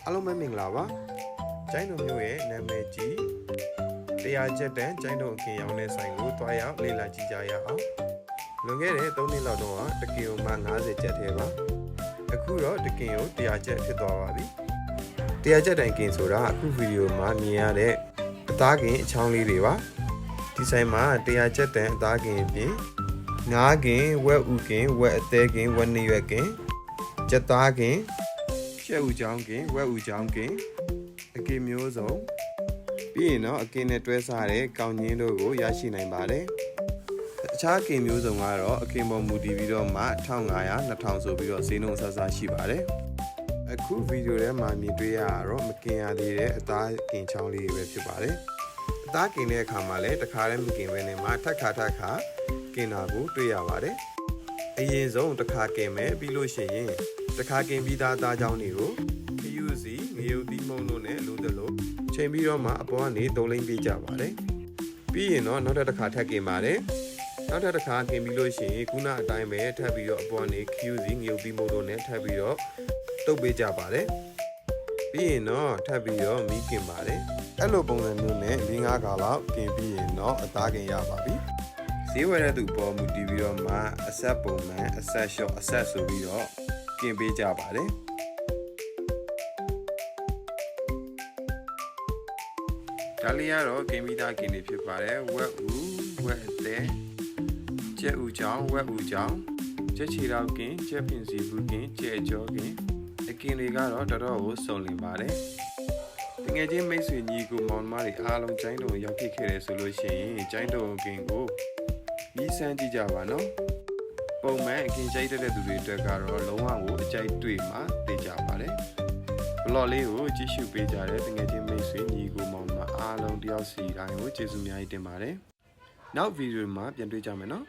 အားလုံးပဲမင်္ဂလာပါကျိုင်းတို့မျိုးရဲ့နာမည်ကြီးတရားချက်တန်ကျိုင်းတို့အခင်ရောင်းတဲ့ဆိုင်ကိုတွားရောက်လေ့လာကြည့်ကြရအောင်လွန်ခဲ့တဲ့3နှစ်လောက်တော့တကင်ကိုမှ90ကျပ်ထဲပါအခုတော့တကင်ကို100ကျပ်ဖြစ်သွားပါပြီ100ကျပ်တိုင်ကင်ဆိုတာအခုဗီဒီယိုမှာမြင်ရတဲ့အသားကင်အချောင်းလေးတွေပါဒီဆိုင်မှာ100ကျပ်တန်အသားကင်အပြင်ငါးကင်ဝက်ဥကင်ဝက်အသေးကင်ဝက်နှစ်ရွက်ကင်ကြက်သားကင်ရှက်ဥချောင်းကင်ဝက်ဥချောင်းကင်အကင်မျိုးစုံပြီးရင်တော့အကင်နဲ့တွဲစားတဲ့ကောင်းညင်းတို့ကိုရရှိနိုင်ပါတယ်အခြားအကင်မျိုးစုံကတော့အကင်ပေါ်မူတည်ပြီးတော့မှ1500 2000ဆိုပြီးတော့ဈေးနှုန်းအဆအဆရှိပါတယ်အခုဗီဒီယိုထဲမှာမြင်တွေ့ရတော့မကင်ရသေးတဲ့အသားကင်ချောင်းလေးတွေပဲဖြစ်ပါတယ်အသားကင်တဲ့အခါမှာလည်းတစ်ခါတည်းမကင်ဘဲနဲ့မှထပ်ခါကင်တာကိုတွေ့ရပါတယ်အရင်ဆုံးတစ်ခါကင်မယ်ပြီးလို့ရှိရင်တစ်ခါကင်ပြီးသားသားချောင်းတွေကိုခယူစီငရုတ်သီးမုံတို့နဲ့လိုသလိုချိန်ပြီးတော့မှအပေါ်ကနေ3လိမ့်ပေးကြပါတယ်ပြီးရင်တော့နောက်တစ်ခါထပ်ကင်ပါတယ်နောက်တစ်ခါကင်ပြီးလို့ရှိရင်ခုနအတိုင်းပဲထပ်ပြီးတော့အပေါ်ကနေခယူစီငရုတ်သီးမုံတို့နဲ့ထပ်ပြီးတော့တုပ်ပေးကြပါတယ်ပြီးရင်တော့ထပ်ပြီးတော့မီးကင်ပါတယ်အဲ့လိုပုံစံမျိုးနဲ့4-5ခါလောက်ကင်ပြီးရင်တော့အသားကင်ရပါပြီဈေးဝယ်တဲ့သူပေါ်မူတည်ပြီးတော့မှအဆက်ပုံမှန်အဆက်ရှော့အဆက်ဆိုပြီးတော့ကင်ပေးကြပါတယ်ဒါလေးကတော့ကင်ပြီးသားကင်နေဖြစ်ပါတယ်ဝက်ဥဝက်အသေးကျက်ဥချောင်းဝက်ဥချောင်းကျက်ချီတောက်ကင်ကျက်ပင်စီဘူးကင်ကျက်ကြောကင်အကင်တွေကတော့တော်တော်ကိုစုံလင်ပါတယ်တကယ်ချင်းမိတ်ဆွေညီကိုမောင်မတွေအားလုံးကျိုင်းတုံရောက်ဖြစ်ခဲ့တယ်ဆိုလို့ရှိရင်ကျိုင်းတုံကင်ကိုမြည်ဆန်းကြည့်ကြပါနော်ပုံမှန်အကင်ကြိုက်တဲ့သူတွေအတွက်ကတော့လုံးဝကိုအကြိုက်တွေ့မှာသိကြပါတယ်ဘလော့လေးကိုကြည့်ရှုပေးကြတဲ့တကယ်ချင်းမိတ်ဆွေညီကိုမောင်မအားလုံးတယောက်စီတိုင်းကိုကျေးဇူးအများကြီးတင်ပါတယ်နောက်ဗီဒီယိုမှာပြန်တွေ့ကြမယ်နော်